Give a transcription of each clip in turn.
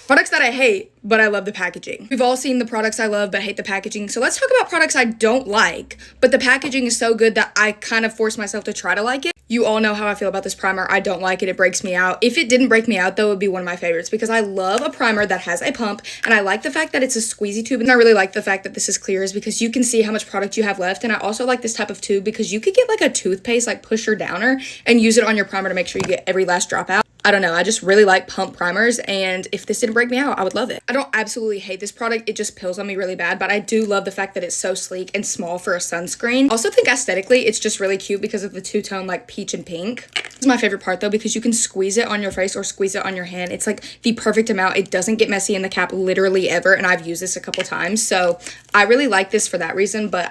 Products that I hate, but I love the packaging. We've all seen the products I love, but hate the packaging. So let's talk about products I don't like, but the packaging is so good that I kind of force myself to try to like it. You all know how I feel about this primer. I don't like it. It breaks me out. If it didn't break me out, though, it would be one of my favorites because I love a primer that has a pump, and I like the fact that it's a squeezy tube, and I really like the fact that this is clear is because you can see how much product you have left, and I also like this type of tube because you could get like a toothpaste, like pusher downer, and use it on your primer to make sure you get every last drop out. I don't know, I just really like pump primers, and if this didn't break me out, I would love it. I don't absolutely hate this product, it just peels on me really bad, but I do love the fact that it's so sleek and small for a sunscreen. Also think aesthetically, it's just really cute because of the two-tone like peach and pink. This is my favorite part though because you can squeeze it on your face or squeeze it on your hand. It's like the perfect amount. It doesn't get messy in the cap literally ever, and I've used this a couple times, so I really like this for that reason, but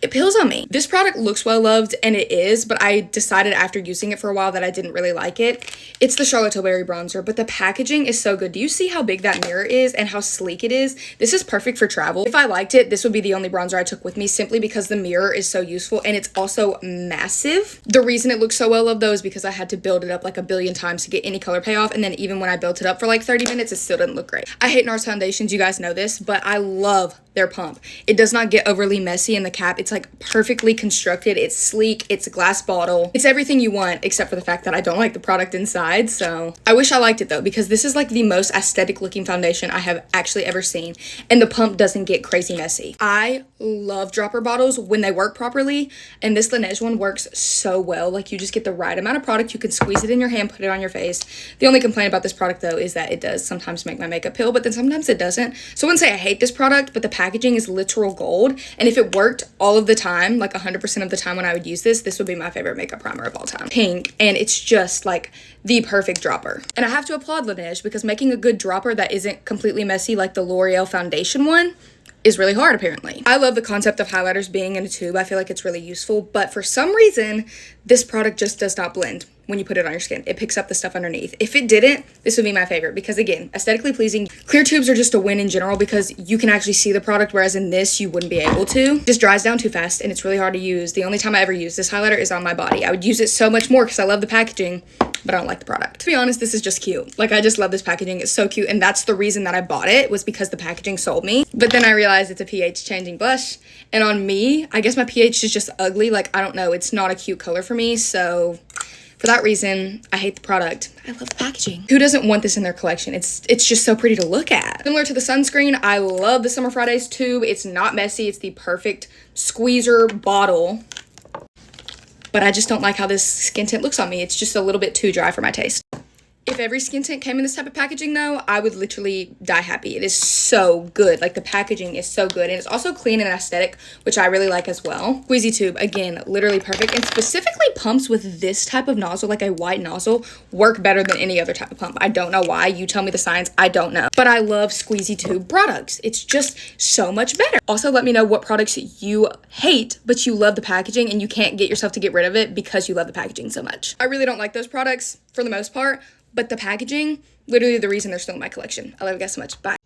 it peels on me. This product looks well loved, and it is, but I decided after using it for a while that I didn't really like it. It's the Charlotte Tilbury bronzer, but the packaging is so good. Do you see how big that mirror is and how sleek it is? This is perfect for travel. If I liked it, this would be the only bronzer I took with me simply because the mirror is so useful and it's also massive. The reason it looks so well loved though is because I had to build it up like a billion times to get any color payoff, and then even when I built it up for like 30 minutes, it still didn't look great. I hate NARS foundations, you guys know this, but I love their pump. It does not get overly messy in the cap. It's like perfectly constructed. It's sleek. It's a glass bottle. It's everything you want except for the fact that I don't like the product inside. So I wish I liked it though because this is like the most aesthetic looking foundation I have actually ever seen, and the pump doesn't get crazy messy. I love dropper bottles when they work properly, and this Laneige one works so well. Like you just get the right amount of product. You can squeeze it in your hand, put it on your face. The only complaint about this product though is that it does sometimes make my makeup peel, but then sometimes it doesn't. So I wouldn't say I hate this product, but the packaging is literal gold, and if it worked all of the time, like 100% of the time when I would use this would be my favorite makeup primer of all time. Pink, and it's just like the perfect dropper. And I have to applaud Laneige because making a good dropper that isn't completely messy like the L'Oreal foundation one is really hard apparently. I love the concept of highlighters being in a tube. I feel like it's really useful, but for some reason, this product just does not blend when you put it on your skin. It picks up the stuff underneath. If it didn't, this would be my favorite because again, aesthetically pleasing. Clear tubes are just a win in general because you can actually see the product, whereas in this, you wouldn't be able to. It just dries down too fast and it's really hard to use. The only time I ever use this highlighter is on my body. I would use it so much more because I love the packaging, but I don't like the product. To be honest, this is just cute. Like I just love this packaging. It's so cute, and that's the reason that I bought it, was because the packaging sold me. But then I realized it's a pH changing blush, and on me, I guess my pH is just ugly. Like I don't know, it's not a cute color for me, so for that reason, I hate the product. I love the packaging. Who doesn't want this in their collection? It's just so pretty to look at. Similar to the sunscreen, I love the Summer Fridays tube. It's not messy. It's the perfect squeezer bottle. But I just don't like how this skin tint looks on me. It's just a little bit too dry for my taste. If every skin tint came in this type of packaging though, I would literally die happy. It is so good. Like the packaging is so good, and it's also clean and aesthetic, which I really like as well. Squeezy tube, again, literally perfect, and specifically pumps with this type of nozzle, like a white nozzle, work better than any other type of pump. I don't know why. You tell me the science. I don't know. But I love squeezy tube products. It's just so much better. Also, let me know what products you hate, but you love the packaging and you can't get yourself to get rid of it because you love the packaging so much. I really don't like those products for the most part, but the packaging, literally the reason they're still in my collection. I love you guys so much. Bye.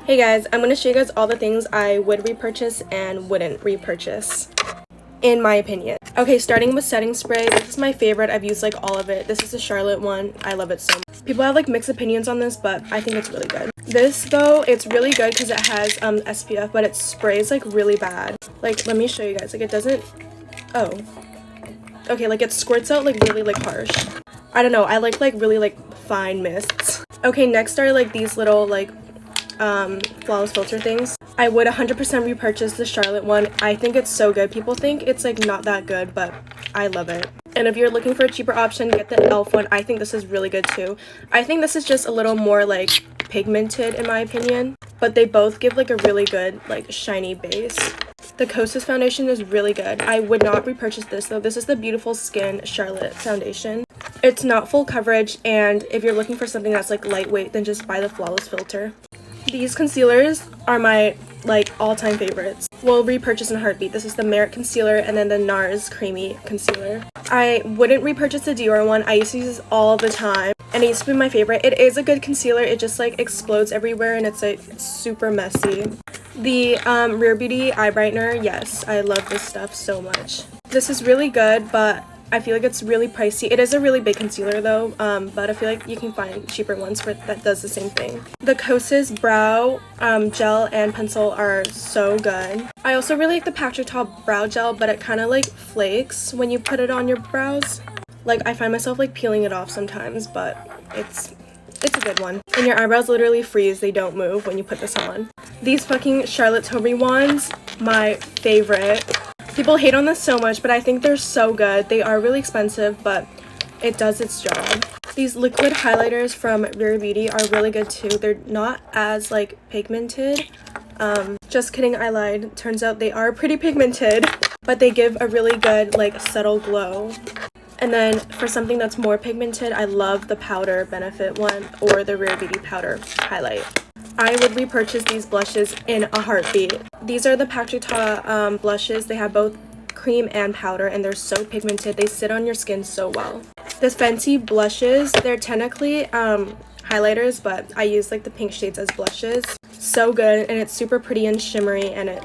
Hey guys, I'm going to show you guys all the things I would repurchase and wouldn't repurchase, in my opinion. Okay, starting with setting spray. This is my favorite. I've used like all of it. This is the Charlotte one. I love it so much. People have like mixed opinions on this, but I think it's really good. This though, it's really good because it has SPF, but it sprays like really bad. Like, let me show you guys. Like, it doesn't... Oh. Okay, like it squirts out like really like harsh. I don't know. I like really like fine mists. Okay, next are like these little like flawless filter things. I would 100% repurchase the Charlotte one. I think it's so good. People think it's like not that good, but I love it. And if you're looking for a cheaper option, get the e.l.f. one. I think this is really good too. I think this is just a little more like pigmented in my opinion, but they both give like a really good like shiny base. The Kosas foundation is really good. I would not repurchase this though. This is the Beautiful Skin Charlotte foundation. It's not full coverage, and if you're looking for something that's like lightweight, then just buy the Flawless filter. These concealers are my like all-time favorites. Will repurchase in a heartbeat. This is the Merit concealer and then the NARS creamy concealer. I wouldn't repurchase the Dior one. I used to use this all the time and it used to be my favorite. It is a good concealer. It just like explodes everywhere and it's like super messy. The Rare Beauty eye brightener, yes, I love this stuff so much. This is really good, but I feel like it's really pricey. It is a really big concealer though, but I feel like you can find cheaper ones that does the same thing. The Kosas brow gel and pencil are so good. I also really like the Patrick Ta brow gel, but it kind of like flakes when you put it on your brows. Like, I find myself like peeling it off sometimes, but it's a good one. And your eyebrows literally freeze. They don't move when you put this on. These fucking Charlotte Tilbury wands, my favorite. People hate on this so much, but I think they're so good. They are really expensive, but it does its job. These liquid highlighters from Rare Beauty are really good too. They're not as like pigmented. Just kidding, I lied. Turns out they are pretty pigmented, but they give a really good like subtle glow. And then for something that's more pigmented, I love the Powder Benefit one or the Rare Beauty Powder Highlight. I would repurchase these blushes in a heartbeat. These are the Patrick Ta blushes. They have both cream and powder and they're so pigmented. They sit on your skin so well. The Fenty blushes, they're technically highlighters, but I use like the pink shades as blushes. So good, and it's super pretty and shimmery and it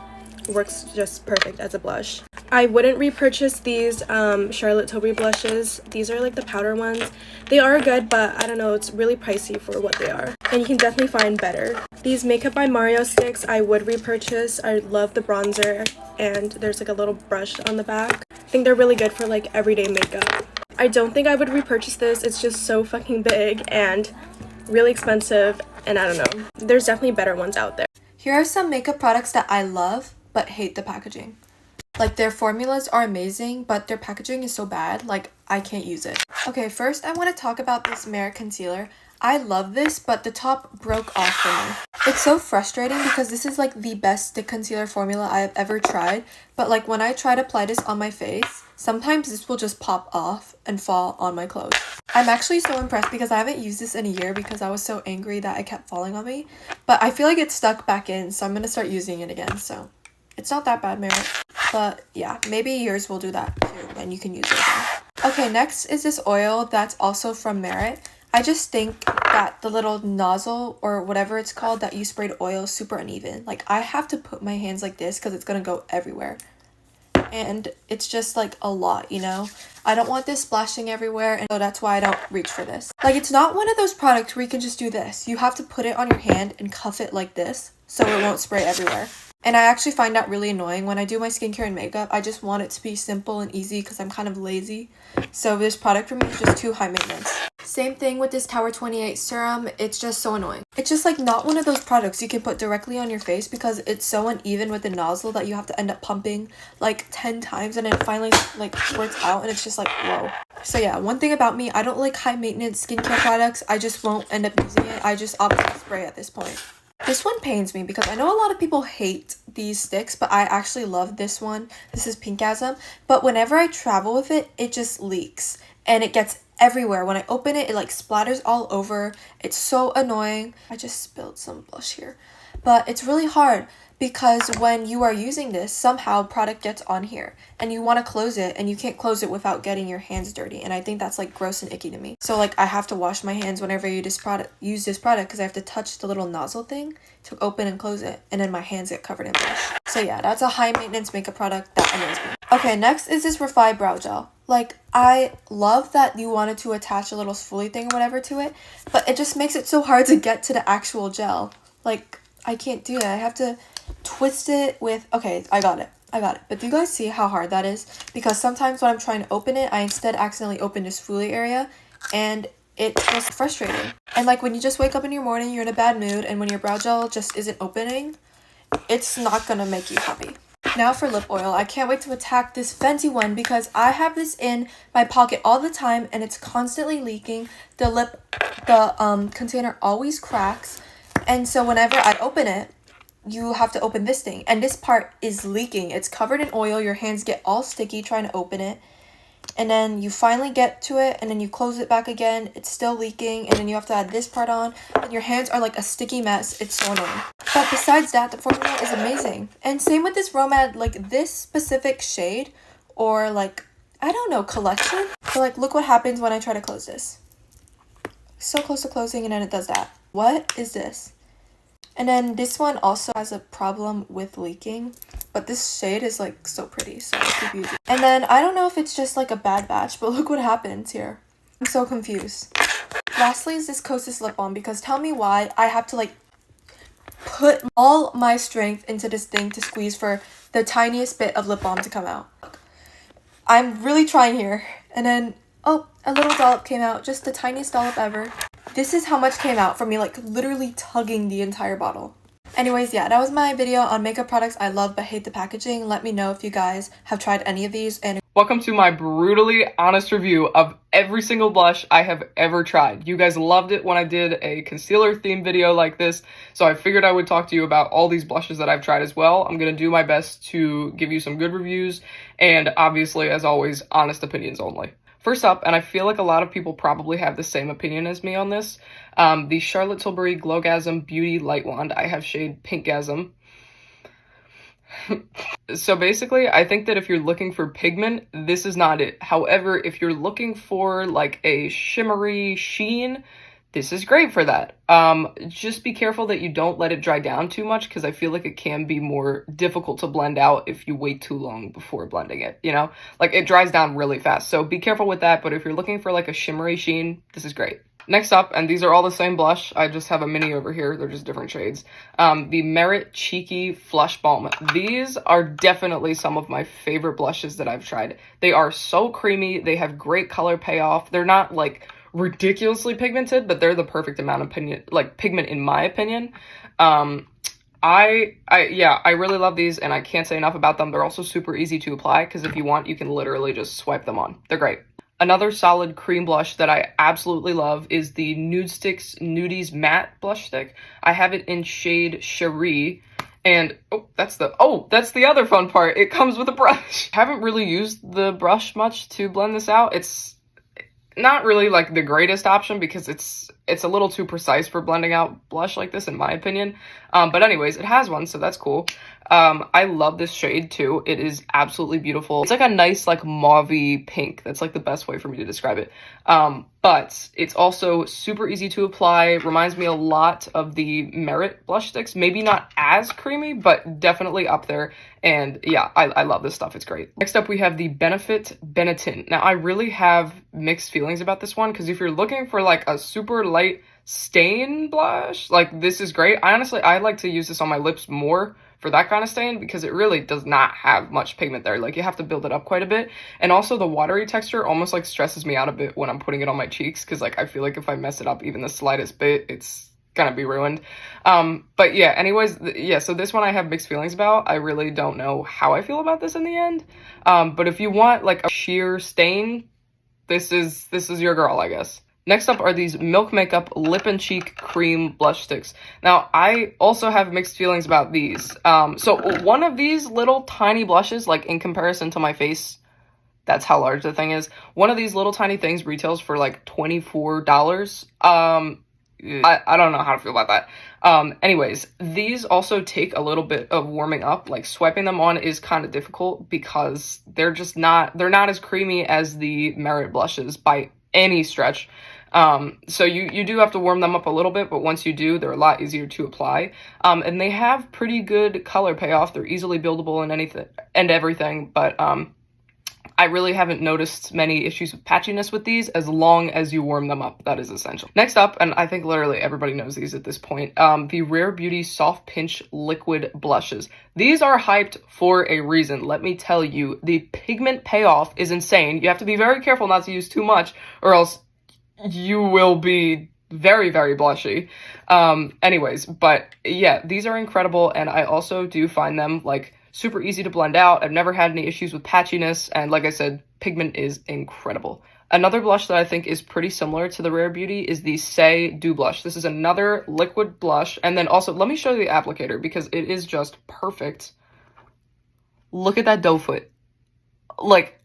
works just perfect as a blush. I wouldn't repurchase these Charlotte Tilbury blushes. These are like the powder ones. They are good, but I don't know, it's really pricey for what they are. And you can definitely find better. These Makeup by Mario sticks I would repurchase. I love the bronzer and there's like a little brush on the back. I think they're really good for like everyday makeup. I don't think I would repurchase this. It's just so fucking big and really expensive, and I don't know. There's definitely better ones out there. Here are some makeup products that I love but hate the packaging. Like, their formulas are amazing, but their packaging is so bad, like, I can't use it. Okay, first I want to talk about this Merit concealer. I love this, but the top broke off for me. It's so frustrating because this is like the best stick concealer formula I've ever tried, but like when I try to apply this on my face, sometimes this will just pop off and fall on my clothes. I'm actually so impressed because I haven't used this in a year because I was so angry that it kept falling on me, but I feel like it's stuck back in, so I'm gonna start using it again. So it's not that bad, Merit, but yeah, maybe yours will do that too and you can use it again. Okay, next is this oil that's also from Merit. I just think that the little nozzle or whatever it's called that you sprayed oil is super uneven. Like, I have to put my hands like this because it's gonna go everywhere. And it's just like a lot, you know? I don't want this splashing everywhere, and so that's why I don't reach for this. Like, it's not one of those products where you can just do this. You have to put it on your hand and cuff it like this so it won't spray everywhere. And I actually find that really annoying. When I do my skincare and makeup, I just want it to be simple and easy because I'm kind of lazy. So this product for me is just too high maintenance. Same thing with this Tower 28 serum. It's just so annoying. It's just like not one of those products you can put directly on your face because it's so uneven with the nozzle that you have to end up pumping like 10 times and it finally like squirts out and it's just like, whoa. So yeah, one thing about me, I don't like high maintenance skincare products. I just won't end up using it. I just opt to spray at this point. This one pains me because I know a lot of people hate these sticks, but I actually love this one. This is Pinkasm, but whenever I travel with it, it just leaks and it gets everywhere. When I open it, it like splatters all over. It's so annoying. I just spilled some blush here, but it's really hard because when you are using this, somehow product gets on here and you want to close it and you can't close it without getting your hands dirty. And I think that's like gross and icky to me. So like I have to wash my hands whenever I use this product because I have to touch the little nozzle thing to open and close it. And then my hands get covered in blush. So yeah, that's a high maintenance makeup product that annoys me. Okay, next is this Refi Brow Gel. Like, I love that you wanted to attach a little spoolie thing or whatever to it, but it just makes it so hard to get to the actual gel. Like, I can't do that. I have to twist it with, okay, I got it. But do you guys see how hard that is? Because sometimes when I'm trying to open it, I instead accidentally open this spoolie area, and it's just frustrating. And like when you just wake up in your morning, you're in a bad mood, and when your brow gel just isn't opening, it's not gonna make you happy. Now for lip oil, I can't wait to attack this Fenty one because I have this in my pocket all the time and it's constantly leaking. The container always cracks, and so whenever I open it, you have to open this thing, and this part is leaking. It's covered in oil, your hands get all sticky trying to open it, and then you finally get to it, and then you close it back again, it's still leaking, and then you have to add this part on, and your hands are like a sticky mess. It's so annoying. But besides that, the formula is amazing. And same with this Romad, like this specific shade, or like, I don't know, collection. So like, look what happens when I try to close this. So close to closing, and then it does that. What is this? And then this one also has a problem with leaking, but this shade is like so pretty, so I keep using it. And then I don't know if it's just like a bad batch, but look what happens here. I'm so confused. Lastly is this Kosas lip balm, because tell me why I have to like put all my strength into this thing to squeeze for the tiniest bit of lip balm to come out. I'm really trying here. And then, oh, a little dollop came out, just the tiniest dollop ever. This is how much came out from me, like literally tugging the entire bottle. Anyways, yeah, that was my video on makeup products I love but hate the packaging. Let me know if you guys have tried any of these. And welcome to my brutally honest review of every single blush I have ever tried. You guys loved it when I did a concealer themed video like this, so I figured I would talk to you about all these blushes that I've tried as well. I'm gonna do my best to give you some good reviews, and obviously, as always, honest opinions only. First up, and I feel like a lot of people probably have the same opinion as me on this, the Charlotte Tilbury Glowgasm Beauty Light Wand. I have shade Pinkgasm. So basically, I think that if you're looking for pigment, this is not it. However, if you're looking for like a shimmery sheen, this is great for that. Just be careful that you don't let it dry down too much, because I feel like it can be more difficult to blend out if you wait too long before blending it, you know? Like, it dries down really fast, so be careful with that, but if you're looking for like a shimmery sheen, this is great. Next up, and these are all the same blush, I just have a mini over here, they're just different shades, the Merit Cheeky Flush Balm. These are definitely some of my favorite blushes that I've tried. They are so creamy, they have great color payoff, they're not like ridiculously pigmented, but they're the perfect amount of pigment in my opinion. I really love these, and I can't say enough about them. They're also super easy to apply, because if you want, you can literally just swipe them on. They're great. Another solid cream blush that I absolutely love is the Nudestix Nudies Matte Blush Stick. I have it in shade Cherie, and that's the other fun part. It comes with a brush. I haven't really used the brush much to blend this out. It's not really like the greatest option because it's a little too precise for blending out blush like this, in my opinion. But anyways, it has one, so that's cool. I love this shade too. It is absolutely beautiful. It's like a nice like mauve-y pink. That's like the best way for me to describe it. But it's also super easy to apply. Reminds me a lot of the Merit blush sticks. Maybe not as creamy, but definitely up there. And yeah, I love this stuff. It's great. Next up, we have the Benefit Benetint. Now, I really have mixed feelings about this one, because if you're looking for like a super light stain blush, like this is great. I like to use this on my lips more for that kind of stain, because it really does not have much pigment there. Like, you have to build it up quite a bit. And also the watery texture almost like stresses me out a bit when I'm putting it on my cheeks, because like I feel like if I mess it up even the slightest bit, it's gonna be ruined. But yeah, anyways, yeah, so this one I have mixed feelings about. I really don't know how I feel about this in the end. But if you want like a sheer stain, this is your girl, I guess. Next up are these Milk Makeup Lip and Cheek Cream Blush Sticks. Now, I also have mixed feelings about these. So one of these little tiny blushes, like in comparison to my face, that's how large the thing is. One of these little tiny things retails for like $24. I don't know how to feel about that. Anyways, these also take a little bit of warming up. Like swiping them on is kind of difficult because they're not as creamy as the Merit blushes by any stretch. So you do have to warm them up a little bit, but once you do, they're a lot easier to apply. And they have pretty good color payoff. They're easily buildable and anything and everything, but I really haven't noticed many issues with patchiness with these as long as you warm them up. That is essential. Next up, and I think literally everybody knows these at this point, the Rare Beauty Soft Pinch Liquid Blushes. These are hyped for a reason. Let me tell you, the pigment payoff is insane. You have to be very careful not to use too much or else you will be very, very blushy. Anyways, but yeah, these are incredible, and I also do find them like super easy to blend out. I've never had any issues with patchiness, and like I said, pigment is incredible. Another blush that I think is pretty similar to the Rare Beauty is the Say Dew Blush. This is another liquid blush, and then also, let me show you the applicator because it is just perfect. Look at that doe foot. Like,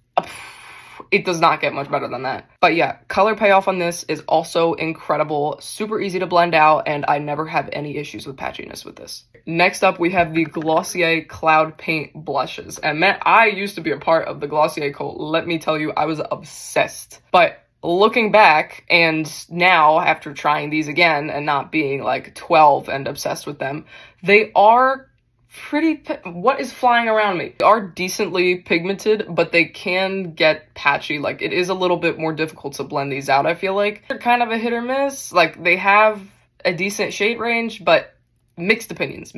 it does not get much better than that. But yeah, color payoff on this is also incredible, super easy to blend out, and I never have any issues with patchiness with this. Next up, we have the Glossier Cloud Paint Blushes. And man, I used to be a part of the Glossier cult. Let me tell you, I was obsessed. But looking back, and now after trying these again and not being like 12 and obsessed with them, they are what is flying around me? They are decently pigmented, but they can get patchy. Like, it is a little bit more difficult to blend these out, I feel like. They're kind of a hit or miss. Like, they have a decent shade range, but mixed opinions.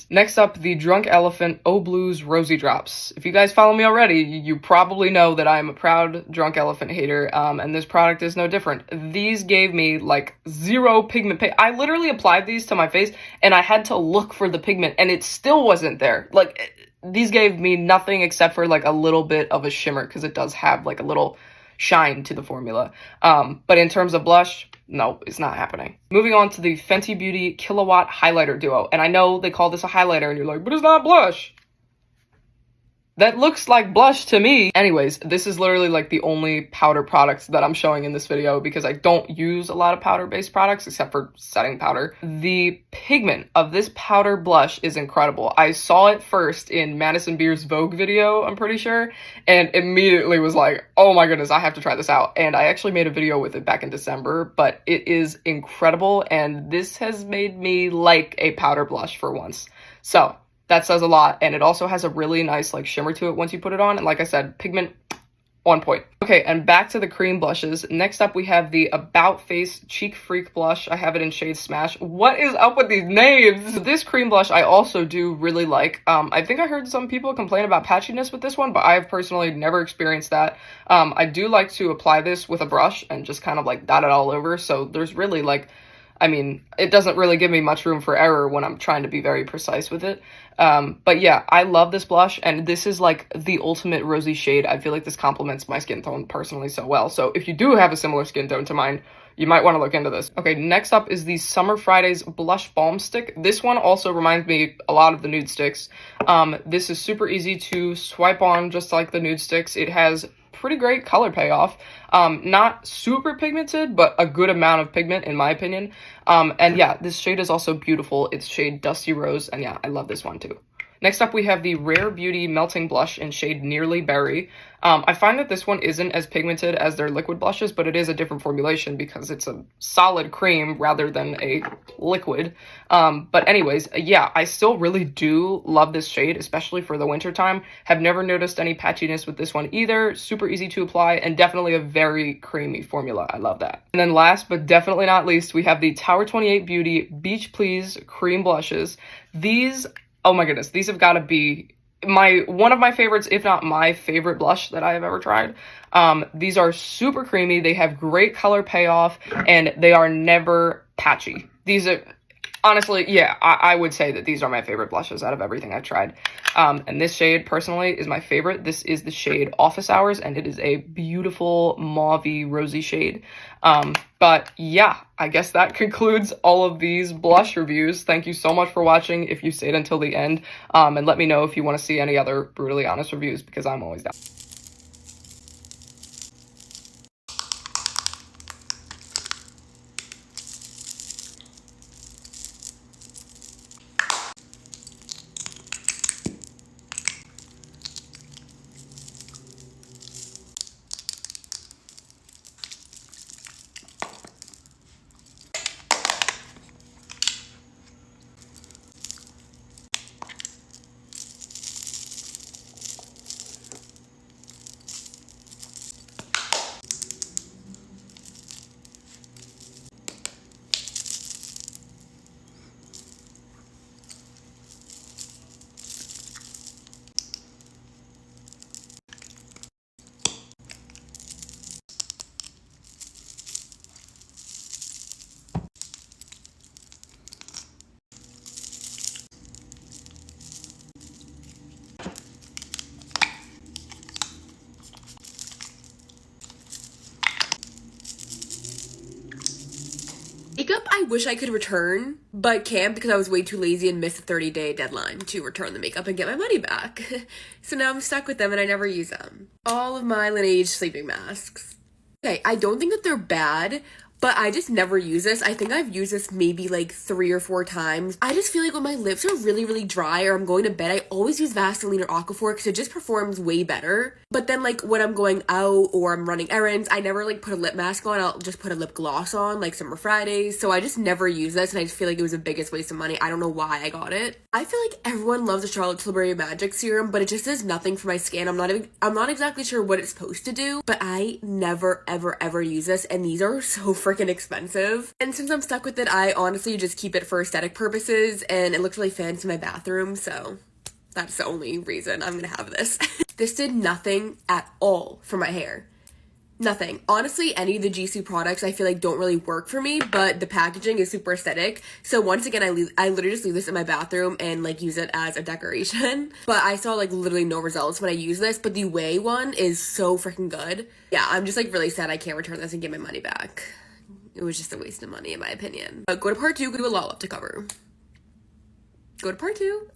Next up, the Drunk Elephant Oh Blues Rosy Drops. If you guys follow me already, you probably know that I am a proud Drunk Elephant hater, and this product is no different. These gave me like zero pigment. I literally applied these to my face, and I had to look for the pigment, and it still wasn't there. Like, these gave me nothing except for like a little bit of a shimmer, because it does have like a little shine to the formula. But in terms of blush, no, it's not happening. Moving on to the Fenty Beauty Killawatt Highlighter Duo. And I know they call this a highlighter, and you're like, but it's not blush. That looks like blush to me. Anyways, this is literally like the only powder product that I'm showing in this video because I don't use a lot of powder-based products except for setting powder. The pigment of this powder blush is incredible. I saw it first in Madison Beer's Vogue video, I'm pretty sure, and immediately was like, oh my goodness, I have to try this out. And I actually made a video with it back in December, but it is incredible, and this has made me like a powder blush for once. So that says a lot, and it also has a really nice like shimmer to it once you put it on, and like I said, pigment on point. Okay, and back to the cream blushes. Next up, we have the About Face Cheek Freak blush. I have it in shade Smash. What is up with these names? This cream blush I also do really like. I think I heard some people complain about patchiness with this one, but I have personally never experienced that. I do like to apply this with a brush and just kind of like dot it all over, so there's really like, I mean, it doesn't really give me much room for error when I'm trying to be very precise with it. But yeah, I love this blush, and this is like the ultimate rosy shade. I feel like this complements my skin tone personally so well. So if you do have a similar skin tone to mine, you might want to look into this. Okay, next up is the Summer Fridays Blush Balm Stick. This one also reminds me a lot of the nude sticks. This is super easy to swipe on just like the nude sticks. It has pretty great color payoff. Not super pigmented, but a good amount of pigment in my opinion. And yeah, this shade is also beautiful. It's shade Dusty Rose, and yeah, I love this one too. Next up, we have the Rare Beauty Melting Blush in shade Nearly Berry. I find that this one isn't as pigmented as their liquid blushes, but it is a different formulation because it's a solid cream rather than a liquid. But anyways, yeah, I still really do love this shade, especially for the winter time. Have never noticed any patchiness with this one either. Super easy to apply, and definitely a very creamy formula. I love that. And then last, but definitely not least, we have the Tower 28 Beauty Beach Please Cream Blushes. These, oh my goodness, these have got to be one of my favorites, if not my favorite blush that I have ever tried. These are super creamy, they have great color payoff, and they are never patchy. These are, honestly, yeah, I would say that these are my favorite blushes out of everything I've tried. And this shade, personally, is my favorite. This is the shade Office Hours, and it is a beautiful mauve-y rosy shade. But yeah, I guess that concludes all of these blush reviews. Thank you so much for watching if you stayed until the end. And let me know if you want to see any other brutally honest reviews, because I'm always down. I wish I could return, but can't because I was way too lazy and missed the 30-day deadline to return the makeup and get my money back. So now I'm stuck with them and I never use them. All of my Laneige sleeping masks. Okay, I don't think that they're bad, but I just never use this. I think I've used this maybe like 3 or 4 times. I just feel like when my lips are really, really dry or I'm going to bed, I always use Vaseline or Aquaphor because it just performs way better. But then like when I'm going out or I'm running errands, I never like put a lip mask on. I'll just put a lip gloss on like Summer Fridays. So I just never use this and I just feel like it was the biggest waste of money. I don't know why I got it. I feel like everyone loves the Charlotte Tilbury Magic Serum, but it just does nothing for my skin. I'm not exactly sure what it's supposed to do, but I never ever use this and these are so freaking expensive. And since I'm stuck with it, I honestly just keep it for aesthetic purposes and it looks really fancy in my bathroom, so that's the only reason I'm gonna have this. This did nothing at all for my hair. Nothing. Honestly, any of the GC products I feel like don't really work for me, but the packaging is super aesthetic. So once again, I literally just leave this in my bathroom and like use it as a decoration. But I saw like literally no results when I use this, but the Way one is so freaking good. Yeah, I'm just like really sad I can't return this and get my money back. It was just a waste of money in my opinion. Go to part 2, go to a lot left to cover. Go to part 2.